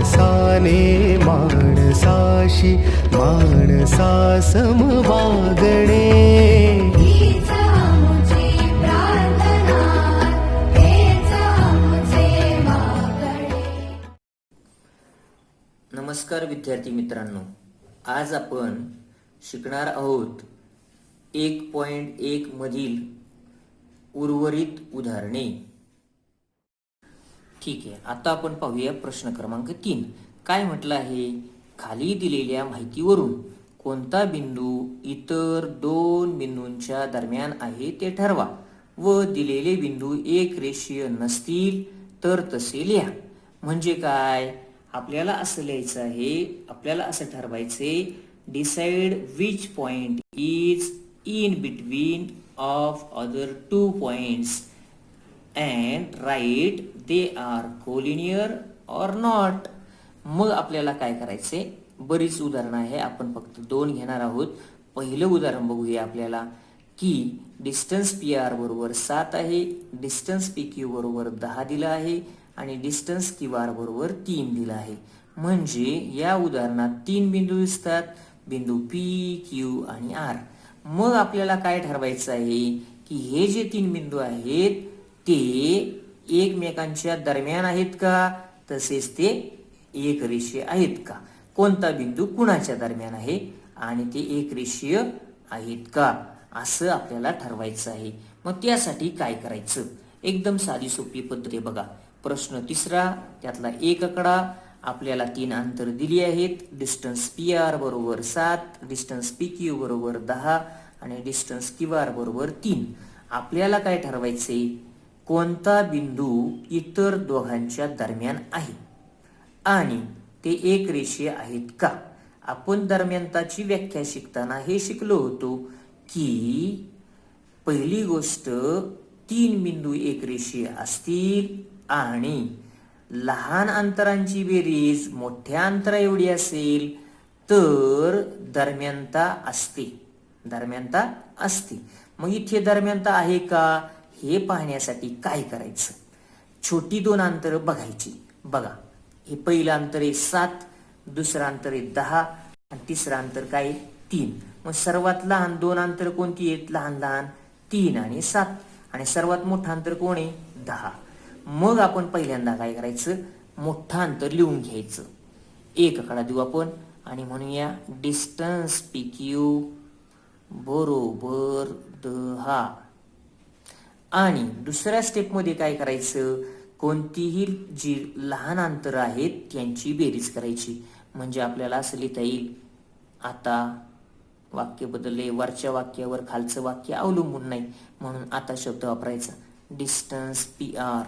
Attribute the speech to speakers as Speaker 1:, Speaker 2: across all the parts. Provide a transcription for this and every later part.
Speaker 1: माणसाने माणसाशी माणसा सम वागणे.
Speaker 2: हीच आमुची प्रार्थना, हेच आमुचे मागणे.
Speaker 3: नमस्कार विद्यार्थी मित्रांनो, आज आपण शिकणार आहोत 1.1 मधील उर्वरित उदाहरणे. ठीक आहे, आता आपण पाहूया प्रश्न क्रमांक 3. काय म्हटलं आहे? खाली दिलेल्या माहितीवरून कोणता बिंदू इतर दोन बिंदूंच्या दरम्यान आहे ते ठरवा व दिलेले बिंदू एक रेषीय नसतील तर तसे लिहा. म्हणजे काय? आपल्याला असं लिहायचं आहे, आपल्याला असं ठरवायचे, decide which point is in between of other two points and right they are collinear or not. मग आपल्याला काय करायचे? बरीच उदाहरणं आहे, आपण फक्त 2 घेणार आहोत. पहिलं उदाहरण बघूया आपल्याला की डिस्टन्स पी आर बरोबर 7 आहे, डिस्टन्स पी क्यू बरोबर 10 दिलं आहे आणि डिस्टन्स क्यू आर बरोबर 3 दिलं आहे. म्हणजे या उदाहरणात 3 बिंदू दिसतात, बिंदू पी क्यू आणि आर. मग आपल्याला काय ठरवायचं आहे की हे जे 3 बिंदू आहेत ते एकमेकांच्या दरम्यान आहेत का, तसेच ते एक रेषीय आहेत का, कोणता बिंदू कुणाच्या दरम्यान आहे आणि ते एक रेषीय आहेत का, असं आपल्याला ठरवायचं आहे. मग त्यासाठी काय करायचं? एकदम साधी सोपी पद्धत आहे बघा. प्रश्न 3, त्यातला एक आकडा, आपल्याला 3 अंतर दिली आहेत. डिस्टन्स पी आर बरोबर 7, डिस्टन्स पी क्यू बरोबर 10 आणि डिस्टन्स क्यू आर बरोबर 3. आपल्याला काय ठरवायचे? कोणता बिंदू इतर दोघांच्या दरम्यान आहे आणि ते एक रेषीय आहेत का. आपण दरम्यानताची व्याख्या शिकताना हे शिकलो होतो की पहिली गोष्ट 3 बिंदू एक रेषीय असतील आणि लहान अंतरांची बेरीज मोठ्या अंतरा एवढी असेल तर दरम्यानता असते. दरम्यानता असते. मग इथे दरम्यानता आहे का हे पाहण्यासाठी काय करायचं? छोटी 2 अंतर बघायची. बघा, हे पहिलं अंतर आहे 7, दुसरं अंतर आहे 10 आणि तिसरं अंतर काय? 3. मग सर्वात लहान 2 अंतर कोणती आहेत? लहान लहान 3 आणि 7. आणि सर्वात मोठं अंतर कोण आहे? 10. मग आपण पहिल्यांदा काय करायचं? मोठं अंतर लिहून घ्यायचं. एक आकडा देऊ आपण आणि म्हणूया डिस्टन्स पी क्यू बरोबर 10. आणि दुसऱ्या स्टेपमध्ये काय करायचं? कोणतीही जी लहान अंतर आहेत त्यांची बेरीज करायची. म्हणजे आपल्याला असं लिहिता येईल, आता वाक्य बदलले, वरच्या वाक्यावर खालचं वाक्य अवलंबून नाही म्हणून आता शब्द वापरायचा. डिस्टन्स पी आर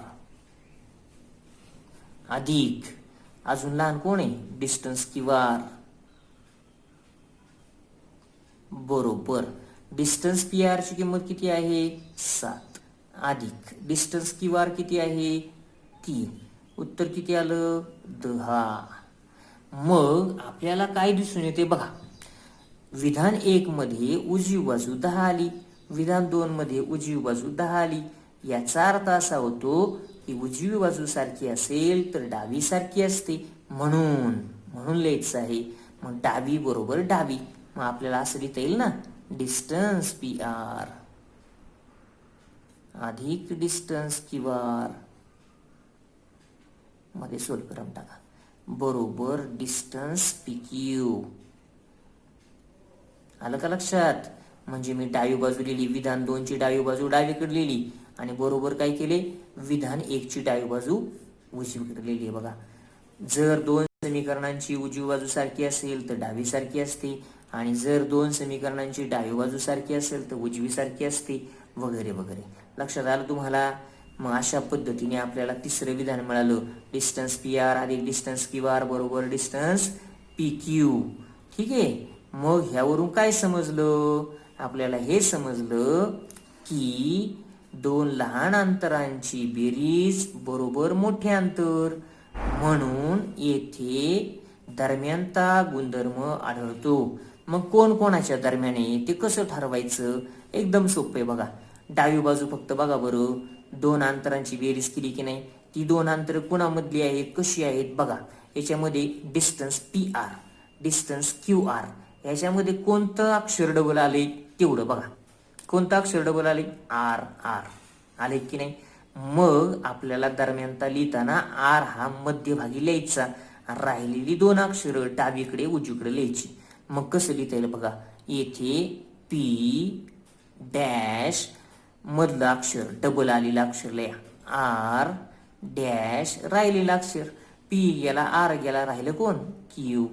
Speaker 3: अधिक अजून लहान कोण आहे? डिस्टन्स क्यू आर बरोबर डिस्टन्स पी आर ची किंमत किती आहे? 7 अधिक डिस्टन्स क्यू आर किती आहे? 3. उत्तर किती आलं? 10. मग आपल्याला काय दिसून येते बघा. विधान 1 मध्ये उजवी बाजू 10 आली, विधान 2 मध्ये उजवी बाजू 10 आली. याचा अर्थ असा होतो की उजवी बाजू सारखी असेल तर डावी सारखी असते, म्हणून लिहायचं आहे. मग डावी बरोबर डावी. मग आपल्याला असं लिहिता येईल ना, डिस्टन्स पी आर अधिक डिस्टन्स क्यू आर मध्ये सोलकरम टाका बरोबर डिस्टन्स पी क्यू. आलं का लक्षात? म्हणजे मी डावी बाजू लिहिली, विधान 2 ची डावी बाजू डावीकडे लिहिली आणि बरोबर काय केले? विधान 1 ची डावी बाजू उजवीकडे लिहिली. बघा, जर 2 समीकरणांची उजवी बाजू सारखी असेल तर डावी सारखी असते आणि जर 2 समीकरणांची डावी बाजू सारखी असेल तर उजवी सारखी असते, वगैरे वगैरे. लक्षात आलं तुम्हाला? मग अशा पद्धतीने आपल्याला तिसरं विधान मिळालं, डिस्टन्स पी आर अधिक डिस्टन्स क्यू आर बरोबर डिस्टन्स पी क्यू. ठीक आहे. मग ह्यावरून काय समजलं? आपल्याला हे समजलं की 2 लहान अंतरांची बेरीज बरोबर मोठे अंतर, म्हणून येथे दरम्यानता गुणधर्म आढळतो. मग कोण कोणाच्या दरम्यान आहे ते कसं ठरवायचं? एकदम सोपं आहे बघा. डावी बाजू फक्त बघा बरं, 2 अंतरांची बेरीज केली की नाही, ती 2 अंतर कुणामधली आहेत, कशी आहेत बघा. याच्यामध्ये डिस्टन्स PR, डिस्टन्स QR, याच्यामध्ये कोणतं अक्षर डबल आले तेवढं बघा. कोणतं अक्षर डबल आले? R आले की नाही. मग आपल्याला दरम्यानता लिहिताना R हा मध्यभागी लिहायचा, राहिलेली दोन अक्षर डावीकडे उजवीकडे लिहायची. मग कसं लिहिता येईल बघा. येथे P डॅश मधलं अक्षर डबल आलेलं अक्षर लिहा, R डॅश राहिलेलं अक्षर, P गेला R गेला, राहिलं कोण? Q.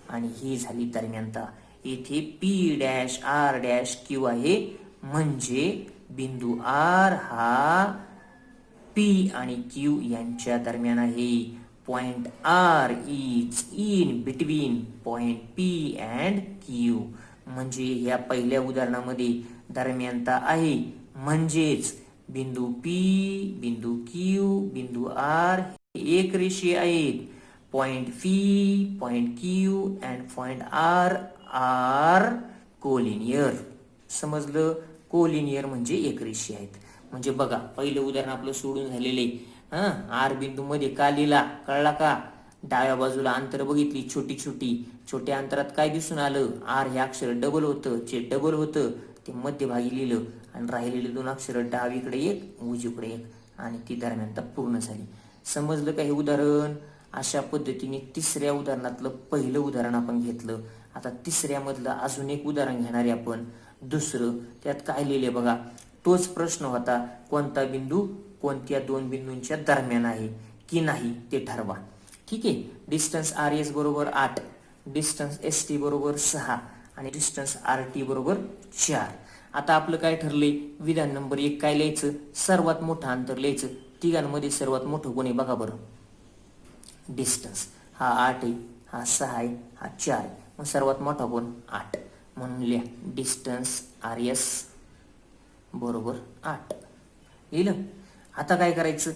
Speaker 3: आणि ही झाली दरम्यानता. येथे P dash R dash Q आहे, म्हणजे बिंदू R हा P आणि Q यांच्या दरम्यान आहे. Point R is in between point P and Q. म्हणजे या पहिल्या उदाहरणामध्ये दरम्यानता आहे, म्हणजेच बिंदू P, बिंदू Q, बिंदू R हे एक रेषीय आहेत. Point P, point Q and point R are collinear. समजलं? कोलिनियर म्हणजे एक रेषीय आहेत. म्हणजे बघा, पहिलं उदाहरण आपलं सोडून झालेले. आर बिंदू मध्ये का लिहिला कळला का? डाव्या बाजूला अंतर बघितली, छोटी छोटी, छोट्या अंतरात काय दिसून आलं? आर हे अक्षर डबल होतं, जे डबल होतं ते मध्यभागी लिहिलं, आणि राहिलेले दोन अक्षर डावीकडे एक उजवीकडे एक, आणि ती दरम्यानता पूर्ण झाली. समजलं का हे उदाहरण? अशा पद्धतीने तिसऱ्या उदाहरणातलं पहिलं उदाहरण आपण घेतलं. आता तिसऱ्या मधलं अजून एक उदाहरण घेणार आहे आपण, दुसरं. त्यात काय लिहिले बघा. तोच प्रश्न होता, कोणता बिंदू कोणत्या दोन बिंदूंच्या दरम्यान आहे की नाही ते ठरवा. ठीक आहे. डिस्टन्स RS बरोबर 8, डिस्टन्स ST बरोबर 6 आणि डिस्टन्स RT बरोबर 4. आता आपलं काय ठरलंय? विधान नंबर 1 काय लिहायचं? सर्वात मोठं अंतर लिहायचं. तिघांमध्ये सर्वात मोठं कोणी बघा बरं? डिस्टन्स. हा 8 आहे, हा 6 आहे, हा 4 आहे. मग सर्वात मोठा कोण? 8. म्हणून लिहा डिस्टन्स RS बरोबर 8. लिहिलं. आता काय करायचं?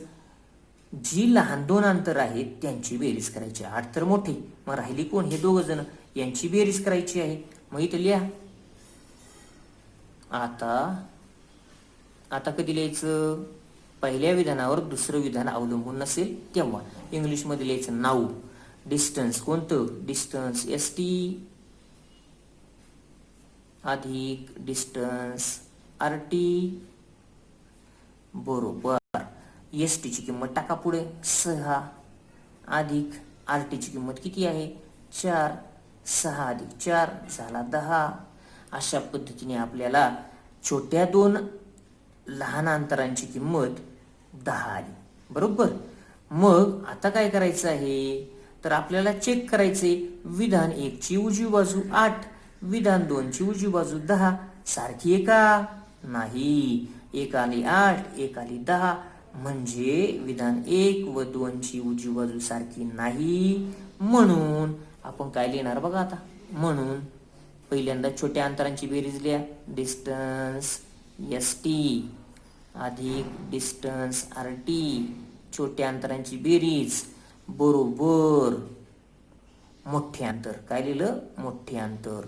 Speaker 3: जी लहान दोन अंतर आहेत त्यांची बेरीज करायची. 8 तर मोठे, मग राहिली कोण? हे दोघ जण, यांची बेरीज करायची आहे. मग इथं लिहा. आता कधी लिहायचं? पहिल्या विधानावर दुसरं विधान अवलंबून नसेल तेव्हा. इंग्लिशमध्ये लिहायचं नाऊ. डिस्टन्स कोणतं? डिस्टन्स ST अधिक डिस्टन्स RT बरोबर. ST ची किंमत टाका पुढे 6 अधिक RT ची किंमत किती आहे? 4. 6 अधिक 4 झाला 10. अशा पद्धतीने आपल्याला छोट्या दोन लहान अंतरांची किंमत 10 आली. बरोबर. मग आता काय करायचं आहे? तर आपल्याला चेक करायचे. विधान 1 ची उजवी बाजू 8, विधान 2 ची उजवी बाजू 10 सारखी आहे का? नाही. एक आली 8, एक आली 10, म्हणजे विधान 1 व 2 ची उजवी बाजू सारखी नाही. म्हणून आपण काय लिहिणार बघा आता. म्हणून पहिल्यांदा छोट्या अंतरांची बेरीज लिहा. डिस्टन्स ST अधिक डिस्टन्स RT, छोट्या अंतरांची बेरीज बरोबर मोठे अंतर. काय लिहिलं? मोठे अंतर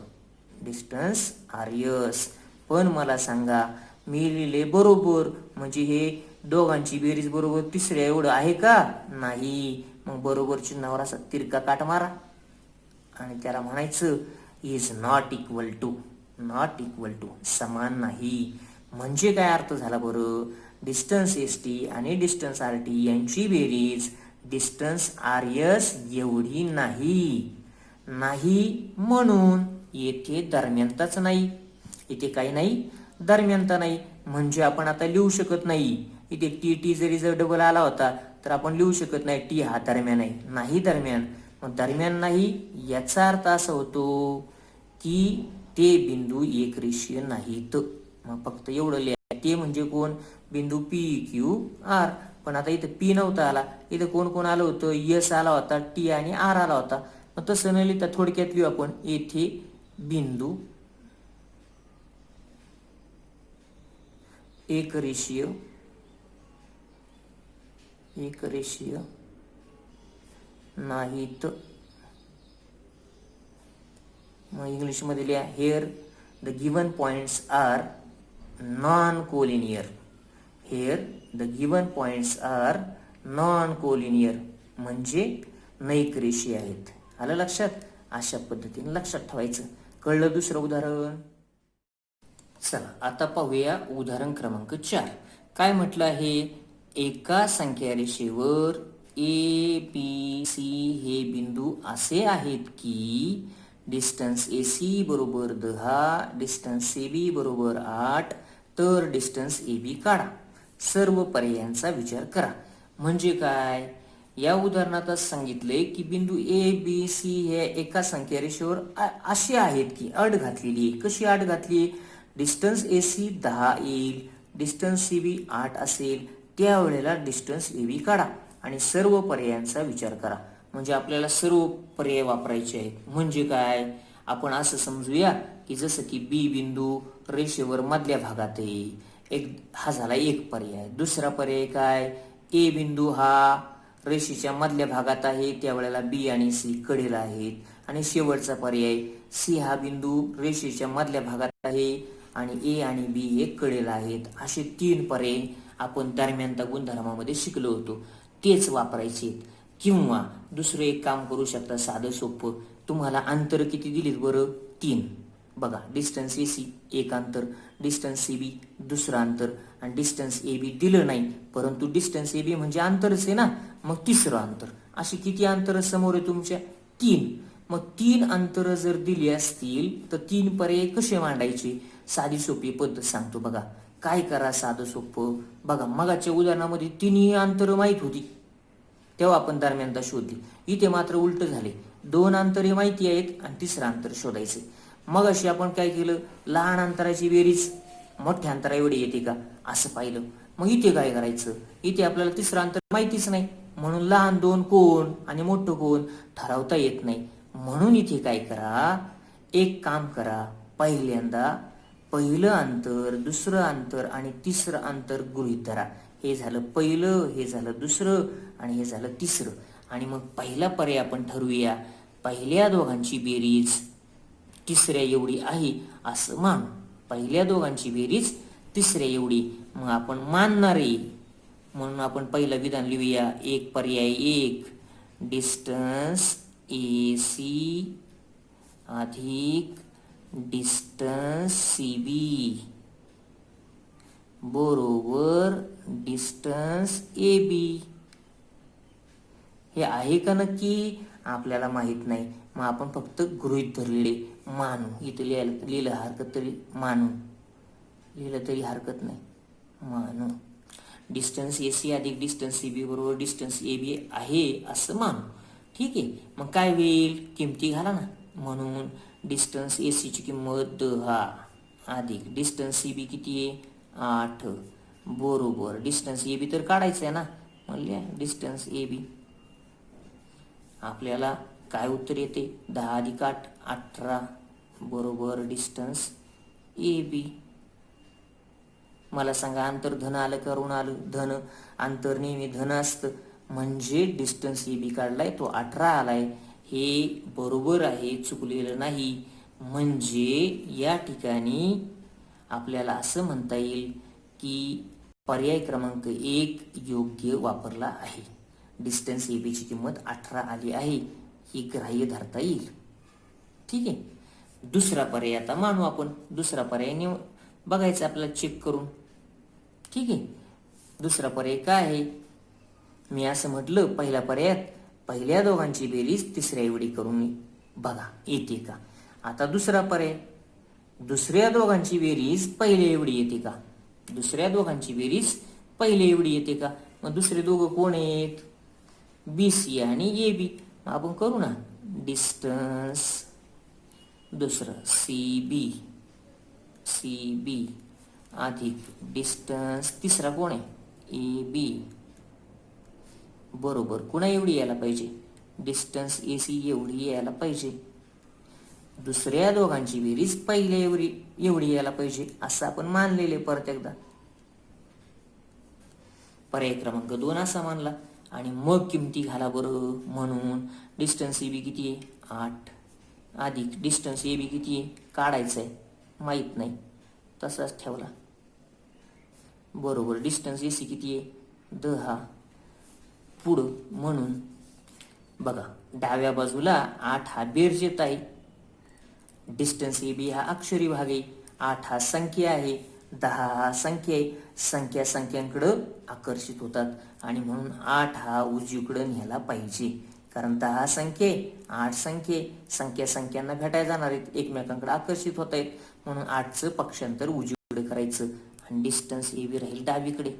Speaker 3: डिस्टन्स RS. पण मला सांगा, मी लिहिले बरोबर, म्हणजे हे दोघांची बेरीज बरोबर तिसऱ्या एवढं आहे का? नाही. मग बरोबर चिन्हावर असा तिरका काट मारा आणि त्याला म्हणायचं is not equal to. Not equal to समान नाही. म्हणजे काय अर्थ झाला बरं? डिस्टन्स ST आणि डिस्टन्स RT यांची बेरीज डिस्टन्स RS एवढी नाही. म्हणून येथे दरम्यानताच नाही. इथे काही नाही, दरम्यानता नाही. म्हणजे आपण आता लिहू शकत नाही. इथे TT जरी जर डबल आला होता तर आपण लिहू शकत नाही T हा दरम्यान आहे. नाही दरम्यान. मग दरम्यान नाही याचा अर्थ असा होतो की ते बिंदू एक रेषीय नाहीत. मग फक्त एवढं लिहा. ते म्हणजे कोण? बिंदू PQR. पण आता इथं P नव्हता आला, इथं कोण कोण आलं होतं? S आला होता, T आणि R आला होता. मग तसं न लिहिता थोडक्यात लिहू आपण. येथे बिंदू एक रेषीय नाहीत. मग इंग्लिश मध्ये लिहा. Here the given points are non collinear. Here the given points are non collinear म्हणजे नैक रेषी आहेत. आलं लक्षात? अशा पद्धतीने लक्षात ठेवायचं. कळलं दुसरं उदाहरण? चला आता पाहूया उदाहरण क्रमांक 4. काय म्हटलं आहे? एका संख्या रेषेवर ए बी सी हे बिंदू असे आहेत की डिस्टन्स ए सी बरोबर 10, डिस्टन्स ए बी बरोबर 8, तर डिस्टन्स ए बी काढा. सर्व पर्यायांचा विचार करा. म्हणजे काय? या उदाहरणात सांगितले की बिंदू ए बी सी हे एका संख्या रेषेवर असे आहेत की अट घातलेली आहे. कशी अट घातली? डिस्टन्स ए सी 10 येईल, डिस्टन्स सी बी 8 असेल, त्यावेळेला डिस्टन्स ए बी काढा आणि सर्व पर्यायांचा विचार करा. म्हणजे आपल्याला सर्व पर्याय वापरायचे आहेत. म्हणजे काय? आपण असं समजूया की जसं की बी बिंदू रेषेवर मधल्या भागात आहे, हा झाला एक पर्याय. दुसरा पर्याय काय? ए बिंदू हा रेषेच्या मधल्या भागात आहे, त्यावेळेला बी आणि सी कडेला आहेत. आणि शेवटचा पर्याय सी हा बिंदू रेषेच्या मधल्या भागात आहे आणि ए आणि बी हे कडेला आहेत. असे 3 पर्याय आपण दरम्यानच्या गुणधर्मामध्ये शिकलो होतो, तेच वापरायचे. किंवा दुसरं एक काम करू शकता साधं सोपं. तुम्हाला अंतर किती दिलीत बरं? 3. बघा, डिस्टन्स ए सी एक अंतर, डिस्टन्स सी बी दुसरं अंतर आणि डिस्टन्स ए बी दिलं नाही, परंतु डिस्टन्स ए बी म्हणजे अंतरच आहे ना, मग तिसरं अंतर. अशी किती अंतर समोर आहे तुमच्या? 3. मग 3 अंतर जर दिली असतील तर 3 पर्याय कसे मांडायचे? साधी सोपी पद्धत सांगतो बघा. काय करा साधं सोपं? बघा, मगाच्या उदाहरणामध्ये 3 अंतर माहीत होती, तेव्हा आपण दरम्यानता शोधली. इथे मात्र उलट झाले. 2 अंतरे माहिती आहेत आणि तिसरं अंतर शोधायचे. मग अशी आपण काय केलं? लहान अंतराची बेरीज मोठ्या अंतरा एवढी येते का असं पाहिलं. मग इथे काय करायचं? इथे आपल्याला तिसरं अंतर माहितीच नाही, म्हणून लहान 2 कोण आणि मोठं कोण ठरवता येत नाही. म्हणून इथे काय करा? एक काम करा. पहिल्यांदा पहिलं अंतर, दुसरं अंतर आणि तिसरं अंतर गृहीत धरा. हे झालं पहिलं, हे झालं दुसरं आणि हे झालं तिसरं. आणि मग पहिला पर्याय आपण ठरवूया. पहिल्या दोघांची बेरीज तिसऱ्या एवढी आहे असं मानू. पहिल्या दोघांची बेरीज तिसऱ्या एवढी मग आपण मानणार आहे. म्हणून आपण पहिलं विधान लिहूया. एक पर्याय 1, डिस्टन्स ए सी अधिक डिस्टन्स सी बी बरोबर डिस्टन्स ए बी. हे आहे का नक्की? आपल्याला माहित नाही, मग आपण फक्त गृहीत धरलेले मानू. इथे लिहिलं हरकत तरी मानू, लिहिलं तरी हरकत नाही, मानू. डिस्टन्स ए सी अधिक डिस्टन्स सी बी बरोबर डिस्टन्स ए बी आहे असं मानू. ठीक आहे. मग काय होईल? किमती घाला ना. म्हणून डिस्टन्स ए सीची किंमत 10 अधिक डिस्टन्स सी बी किती आहे? 8 बरोबर डिस्टन्स ए बी तर काढायचं आहे ना, म्हणल्या डिस्टन्स ए बी. आपल्याला काय उत्तर येते? 10 अधिक 8 18 बरोबर डिस्टन्स ए बी. मला सांगा, अंतर धन आलं का ऋण आलं? धन. अंतर नेहमी धन असतं, म्हणजे डिस्टन्स ए बी काढलाय तो 18 आलाय. हे बरोबर आहे, चुकलेलं नाही. म्हणजे या ठिकाणी आपल्याला असं म्हणता येईल की पर्याय क्रमांक 1 योग्य वापरला आहे. डिस्टन्स ए बीची किंमत 18 आली आहे, ही ग्राह्य धरता येईल. ठीक आहे. दुसरा पर्याय आता मानू आपण. दुसरा पर्याय बघायचा आपल्याला चेक करून. ठीक आहे. दुसरा पर्याय काय आहे? मी असं म्हटलं, पहिल्या पर्यायात पहिल्या दोघांची बेरीज तिसऱ्या एवढी करून बघा येते का. आता दुसरा पर्याय, दुसऱ्या दोघांची बेरीज पहिल्या एवढी येते का? दुसऱ्या दोघांची बेरीज पहिल्या एवढी येते का? मग दुसरे दोघं कोण आहेत? बी सी आणि ए बी. आपण करू ना. डिस्टन्स दुसरं सी बी अधिक डिस्टन्स तिसरा कोण आहे? ए बी बरोबर कुणा एवढी यायला पाहिजे? डिस्टन्स ए सी एवढी यायला पाहिजे. दुसऱ्या दोघांची बेरीज पहिल्या एवढी यायला पाहिजे असं आपण मानलेले. परत एकदा पर्याय क्रमांक 2 असा मानला आणि मग किमती घाला बरं. म्हणून डिस्टन्स ए बी किती आहे? 8 अधिक डिस्टन्स ए बी किती आहे? काढायचं आहे, माहीत नाही, तसाच ठेवला बरोबर. डिस्टन्स ए सी किती आहे? 10 पुढं. म्हणून बघा डाव्या बाजूला 8 हा बेरजेत आहे, डिस्टन्स ए बी हा अक्षरी भाग आहे, 8 हा संख्या आहे, 10 हा संख्या आहे. संख्या संख्यांकडं आकर्षित होतात आणि म्हणून 8 हा उजवीकडं न्यायला पाहिजे, कारण 10 संख्या आहे, 8 संख्या आहे. संख्या संख्यांना भेटायला जाणार आहेत, एकमेकांकडे आकर्षित होत आहेत, म्हणून 8चं पक्षांतर उजवीकडे करायचं आणि डिस्टन्स ए बी राहील डावीकडे.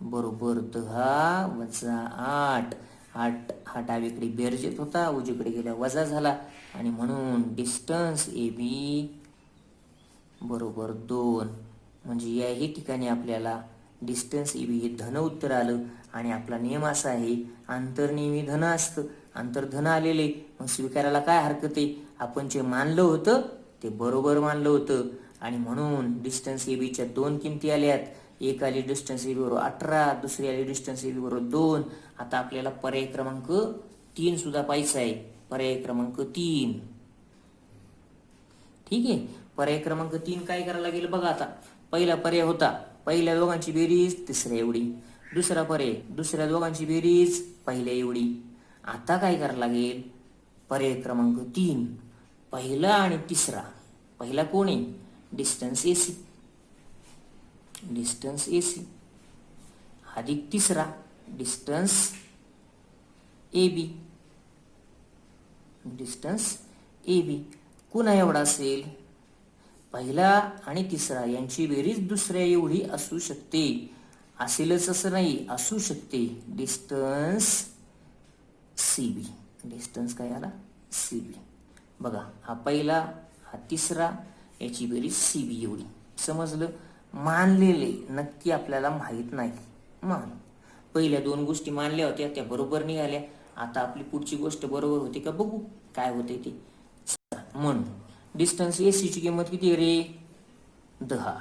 Speaker 3: बरोबर 10 वजा 8. 8 हा डावीकडे बेरजेत होता, उजवीकडे गेल्या वजा झाला आणि म्हणून डिस्टन्स ए बी बरोबर 2. म्हणजे याही ठिकाणी आपल्याला डिस्टन्स ए बी हे धन उत्तर आलं आणि आपला नियम असा आहे, अंतर नेहमी धन असतं. अंतर धन आलेले मग स्वीकारायला काय हरकत आहे, आपण जे मानलं होतं ते बरोबर मानलं होतं आणि म्हणून डिस्टन्स ए बीच्या 2 किमती आल्यात. एक आली डिस्टन्स ए बी बरोबर 18, दुसरी आली डिस्टन्स ए बी बरोबर 2. आता आपल्याला पर्याय क्रमांक 3 सुद्धा पाहिजे आहे, पर्याय क्रमांक 3. ठीक आहे, पर्याय क्रमांक 3 काय करायला लागेल बघा. आता पहिला पर्याय होता पहिल्या दोघांची बेरीज तिसऱ्या एवढी, दुसरा पर्याय दुसऱ्या दोघांची बेरीज पहिल्या एवढी. आता काय करायला लागेल, पर्याय क्रमांक 3 पहिला आणि तिसरा. पहिला कोण आहे, distance A C, distance A C अधिक तिसरा distance A B, distance A B कुणा एवढा असेल, पहिला आणि तिसरा यांची बेरीज दुसऱ्या एवढी असू शकते. असेलच असं नाही, असू शकते. डिस्टन्स सी बी, डिस्टन्स काय आला सी बी. बघा हा पहिला हा तिसरा याची बेरीज सी बी एवढी. समजलं, मानलेले नक्की आपल्याला माहित नाही. मान पहिल्या 2 गोष्टी मानल्या होत्या त्या बरोबर निघाल्या. आता आपली पुढची गोष्ट बरोबर होती का बघू काय होते ते. म्हणून डिस्टन्स ए सी ची किंमत किती आहे रे, 10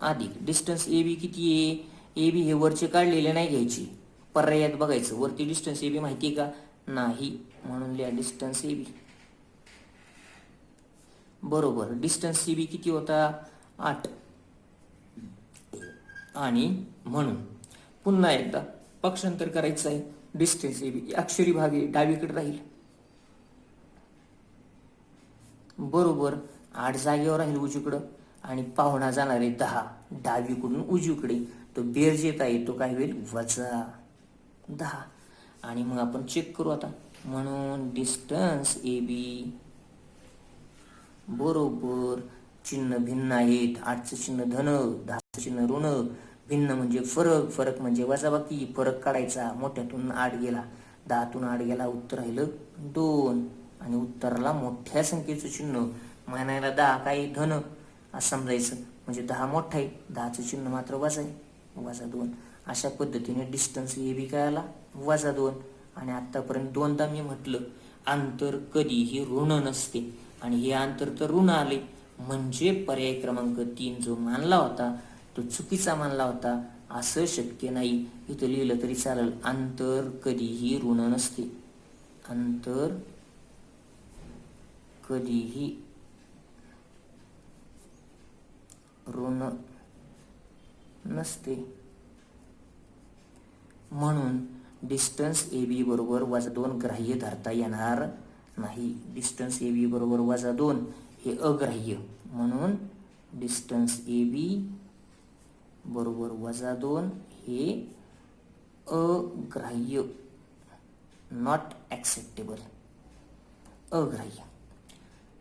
Speaker 3: अधिक डिस्टन्स ए बी किती आहे, ए बी हे वरचे काढलेले नाही घ्यायची, पर्यायात बघायचं वरती डिस्टन्स ए बी माहिती का नाही, म्हणून लिहा डिस्टन्स ए बी बरोबर डिस्टन्स सी बी किती होता 8. आणि म्हणून पुन्हा एकदा पक्षांतर करायचं आहे. डिस्टन्स ए बी अक्षरी भाग आहे, डावीकडे राहील. बरोबर 8 जागेवर राहील उजवीकडं आणि पाहुणा जाणार आहे 10 डावीकडून उजवीकडे. तो बेरजेत आहे, तो काय होईल वजा 10. आणि मग आपण चेक करू आता. म्हणून डिस्टन्स ए बी बरोबर चिन्ह भिन्न आहेत. 8चं चिन्ह धन, 10चं चिन्ह ऋण. भिन्न म्हणजे फरक, फरक म्हणजे वजाबाकी. फरक काढायचा, मोठ्यातून 8 गेला, 10तून 8 गेला, उत्तर राहिलं 2. आणि उत्तराला मोठ्या संख्येचं चिन्ह म्हणायला 10 काही धन असं समजायचं, म्हणजे 10 मोठा आहे, 10चं चिन्ह मात्र वजा आहे, वजा 2. अशा पद्धतीने डिस्टन्स ए बी काय आला वजा 2. आणि आतापर्यंत 2दा मी म्हटलं अंतर कधीही ऋण नसते आणि हे अंतर तर ऋण आले, म्हणजे पर्याय क्रमांक 3 जो मानला होता तो चुकीचा मानला होता, असं शक्य नाही. इथं लिहिलं तरी चालेल, अंतर कधीही ऋण नसते, अंतर कधीही ऋण नसते. म्हणून डिस्टन्स ए बी बरोबर वजा 2 ग्राह्य धरता येणार नाही. डिस्टन्स ए बी बरोबर वजा 2 हे अग्राह्य, म्हणून डिस्टन्स ए बी बरोबर वजा 2 हे अग्राह्य, नॉट ॲक्सेप्टेबल, अग्राह्य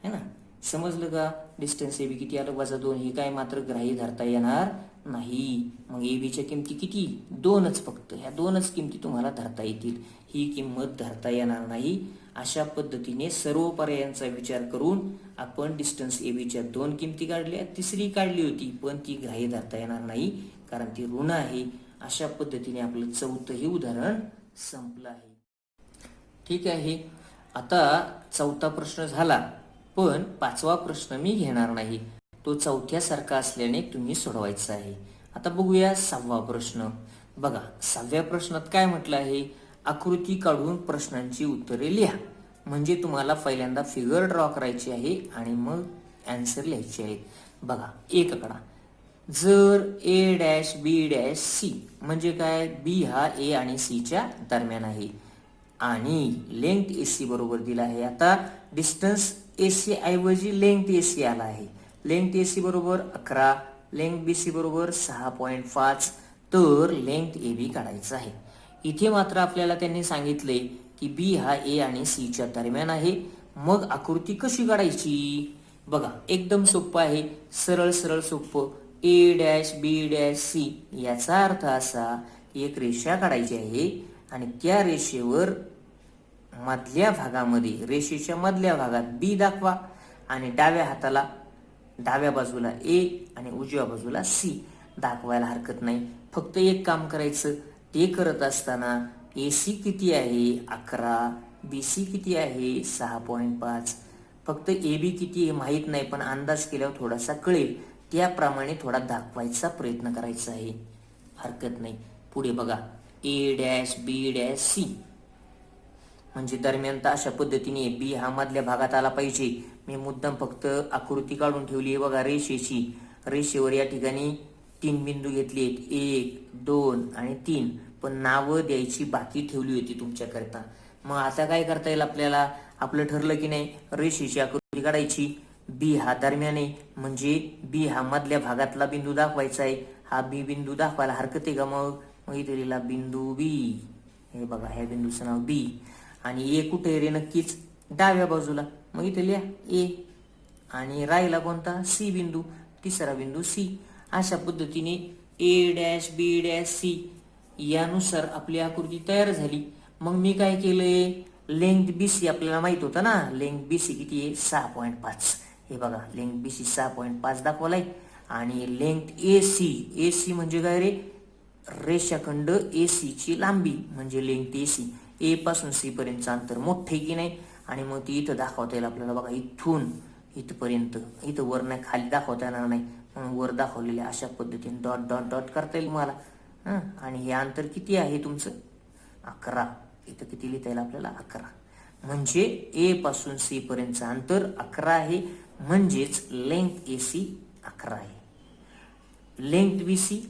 Speaker 3: है ना. समजलं का. डिस्टन्स ए बी किती आलं वजा 2 हे काय मात्र ग्राह्य धरता येणार नाही. मग ए बीच्या किमती किती 2च फक्त, ह्या 2च किमती तुम्हाला धरता येतील, ही किंमत धरता येणार नाही. अशा पद्धतीने सर्व पर्यायांचा विचार करून आपण डिस्टन्स ए बीच्या 2 किमती काढल्या, तिसरी काढली होती पण ती ग्राह्य धरता येणार नाही कारण ती ऋण आहे. अशा पद्धतीने आपलं 4थंही उदाहरण संपलं आहे. ठीक आहे, आता 4था प्रश्न झाला, पण 5वा प्रश्न मी घेणार नाही, तो 4थ्यासारखा असल्याने तुम्ही सोडवायचा आहे. आता बघूया 6वा प्रश्न. बघा 6व्या प्रश्नात काय म्हटलं आहे, आकृती काढून प्रश्नांची उत्तरे लिहा. म्हणजे तुम्हाला पहिल्यांदा फिगर ड्रॉ करायची आहे आणि मग आन्सर लिहायचे आहेत. बघा एक आकडा जर A dash B dash C म्हणजे काय, बी हा ए आणि सी च्या दरम्यान आहे आणि लेंथ ए सी बरोबर दिला आहे. आता डिस्टन्स ए सी ऐवजी लेंथ ए सी आला आहे. लेंथ ए सी बरोबर 11, लेंथ बी सी बरोबर 6.5, तर लेंथ ए बी काढायचं आहे. इथे मात्र आपल्याला त्यांनी सांगितले की बी हा ए आणि सी च्या दरम्यान आहे. मग आकृती कशी काढायची बघा, एकदम सोपं आहे, सरळ सरळ सोपं. A dash B dash C याचा अर्थ असा की एक रेषा काढायची आहे आणि त्या रेषेवर मधल्या भागामध्ये, रेषेच्या मधल्या भागात बी दाखवा आणि डाव्या बाजूला ए आणि उजव्या बाजूला सी दाखवायला हरकत नाही. फक्त एक काम करायचं, ते करत असताना ए सी किती आहे 11, बी सी किती आहे 6.5, फक्त ए बी किती हे माहीत नाही पण अंदाज केल्यावर थोडासा कळेल, त्याप्रमाणे थोडा दाखवायचा प्रयत्न करायचा आहे, हरकत नाही. पुढे बघा, A dash B dash C म्हणजे दरम्यान तर अशा पद्धतीने बी हा मधल्या भागात आला पाहिजे. मी मुद्दाम फक्त आकृती काढून ठेवली आहे बघा रेषेची. रेषेवर या ठिकाणी 3 बिंदू घेतले, 1, 2 आणि 3, पण नावं द्यायची बाकी ठेवली होती तुमच्याकरता. मग आता काय करता येईल आपल्याला, आपलं ठरलं की नाही, रेषेची आकृती काढायची, बी हा दरम्यान आहे म्हणजे बी हा मधल्या भागातला बिंदू दाखवायचा आहे. हा बी बिंदू दाखवायला हरकत आहे का, मग इथे लिहिला बिंदू बी, हे बघा ह्या बिंदूचं नाव बी आणि ए कुठे रे, नक्कीच डाव्या बाजूला, मग इथे लिहा ए आणि राहिला कोणता सी बिंदू, तिसरा बिंदू सी. अशा पद्धतीने A dash B dash C यानुसार आपली आकृती तयार झाली. मग मी काय केलंय, लेंथ बी सी आपल्याला माहित होतं ना, लेंथ बी सी किती आहे 6.5, हे बघा लेंथ बी सी 6.5 दाखवलाय आणि लेंथ ए सी म्हणजे काय रे, रेषाखंड ए सी ची लांबी म्हणजे लेंथ ए सी. ए पासून सी पर्यंतचं अंतर मोठे की नाही, आणि मग ती इथं दाखवता येईल आपल्याला बघा, इथून इथपर्यंत, इथं वर नाही खाली दाखवता येणार नाही म्हणून वर दाखवलेले अशा पद्धतीने डॉट डॉट डॉट करता येईल मला. आणि हे अंतर किती आहे तुमचं 11, इथं किती लिहिता येईल आपल्याला 11, म्हणजे ए पासून सी पर्यंतचं अंतर 11 आहे, म्हणजेच लेंथ ए सी 11 आहे. लेंथ बी सी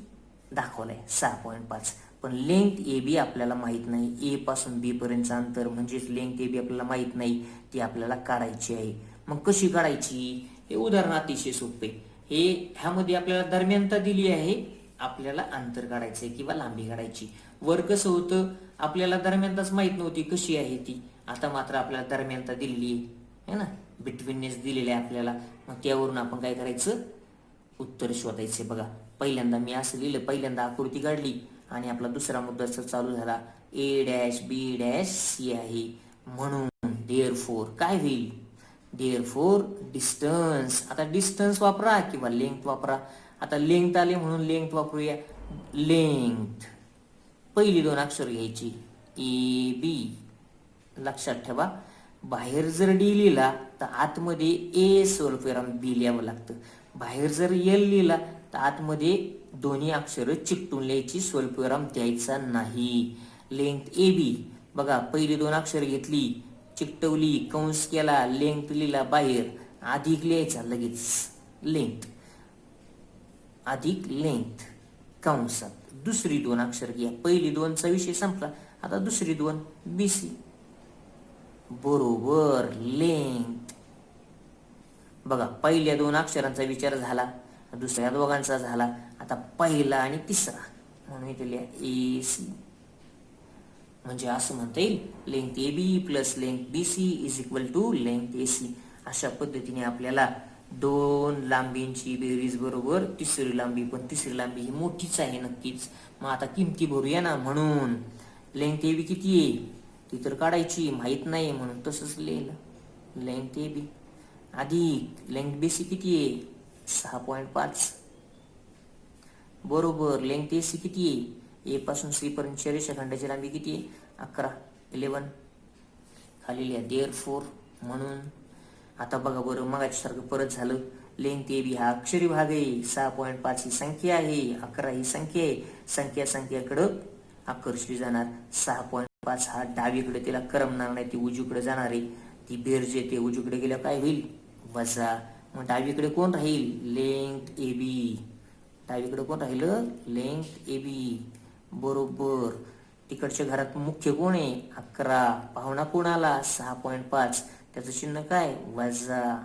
Speaker 3: दाखवलाय 6.5, पण लेंथ ए बी आपल्याला माहित नाही. ए पासून बी पर्यंतचं अंतर म्हणजेच लेंथ ए बी आपल्याला माहित नाही, ती आपल्याला काढायची आहे. मग कशी काढायची, हे उदाहरण अतिशय सोपे. ह्यामध्ये आपल्याला दरम्यानता दिली आहे, आपल्याला अंतर काढायचंय किंवा लांबी काढायची. वर कसं होतं, आपल्याला दरम्यानताच माहित नव्हती कशी आहे ती, आता मात्र आपल्याला दरम्यानता दिलेली आहे ना, बिटवीननेस दिलेले आहे आपल्याला. मग त्यावरून आपण काय करायचं, उत्तर शोधायचे. बघा पहिल्यांदा मी असं लिहिलं, पहिल्यांदा आकृती काढली आणि आपला दुसरा मुद्दा चालू झाला, A dash B dash C आहे म्हणून देअरफोर काय होईल, देअरफोर डिस्टन्स. आता डिस्टन्स वापरा किंवा लेंथ वापरा. आता लेंथ आले म्हणून लेंथ वापरूया. लेंथ पहिली 2 अक्षर घ्यायची ए बी, लक्षात ठेवा बाहेर जर डी लिहिला तर आतमध्ये ए स्वल्पविराम बी लिहावं लागतं. बाहेर जर एल लिहिला तर आतमध्ये दोन्ही अक्षर चिकटून लिहायची, स्वल्पविराम द्यायचा नाही. लेंथ ए बी बघा, पहिली 2 अक्षर घेतली, चिकटवली, कंस केला, लेंथ लिहिला, बाहेर अधिक लिहायचा लगेच, लेंथ अधिक लेंथ कंसात. दुसरी 2 अक्षर घ्या, पहिली 2चा विषय संपला, आता दुसरी 2 बी सी बरोबर लेंथ. बघा पहिल्या 2 अक्षरांचा विचार झाला, दुसऱ्या दोघांचा झाला, आता पहिला आणि तिसरा म्हणून इथे लिहा ए सी. म्हणजे असं म्हणता येईल length A B plus length B C is equal to length A C. अशा पद्धतीने आपल्याला 2 लांबींची बेरीज बरोबर तिसरी लांबी, पण तिसरी लांबी ही मोठीच आहे नक्कीच. मग आता किमती भरूया ना, म्हणून लेंथ ए बी किती आहे ती तर काढायची, माहित नाही म्हणून तसंच लिहिलं, लेंथ ए बी अधिक लेंथ बी सी किती आहे 6.5 बरोबर लेंथ ए सी किती आहे, ए पासून सी पर्यंतच्या रेषाखंडाची लांबी किती आहे 11, 11 खाली लिहा देअरफोर म्हणून. आता बघा बरं, मगाच्यासारखं परत झालं. लेंथ ए बी हा अक्षरी भाग आहे, 6.5 ही संख्या आहे, 11 ही संख्या आहे, संख्याकडं आकर्षली जाणार. 6.5 हा डावीकडे तिला करमणार नाही, ती उजवीकडे जाणार आहे. ती बेरज येते, उजवीकडे गेल्यावर काय होईल वजा, मग डावीकडे कोण राहील लेंथ ए बी डावीकडे कोण राहिलं लेंथ ए बी. बरोबर. तिकडच्या घरात मुख्य कोण आहे 11. पाहुणा कोण आला 6.5. त्याचं चिन्ह काय वजा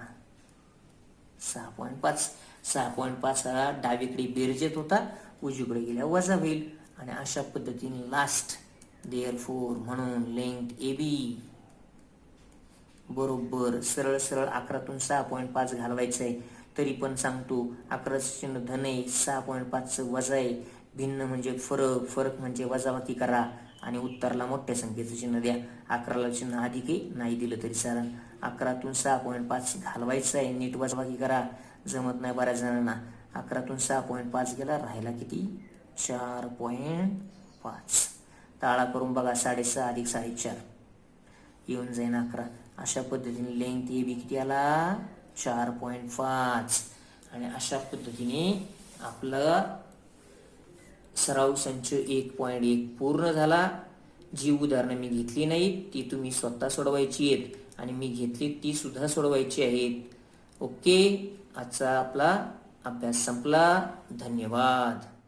Speaker 3: 6.5. 6.5 हा डावीकडे बेरजेत होता, उजवीकडे गेल्या वजा होईल. आणि अशा पद्धतीने लास्ट देअरफोर म्हणून लेंथ ए बी. बरोबर. सरळ सरळ 11तून 6.5 घालवायचं आहे, तरी पण सांगतो 11चं चिन्ह धन आहे, 6.5चं वजा आहे. भिन्न म्हणजे फरक, फरक म्हणजे वजाबाकी करा आणि उत्तरला मोठ्या संख्येचं चिन्ह द्या. 11ला चिन्ह अधिक आहे, नाही दिलं तरी चालेल. 11तून 6.5 घालवायचं आहे, नीट वजाबाकी करा. जमत नाही बऱ्याच जणांना. 11तून 6.5 गेला, राहिला किती 4.5. ताळा करून बघा 6.5 अधिक 4.5 येऊन जाईन 11. अशा पद्धतीने लेंथ ए बी किती आला 4.5. आणि अशा पद्धतीने आपला सराव संच 1.1 पूर्ण झाला. जी उदाहरणं मी घेतली नाहीत ती तुम्ही स्वतः सोडवायची आहेत, आणि मी घेतली ती सुद्धा सोडवायची आहेत. ओके. आजचा आपला अभ्यास संपला. धन्यवाद.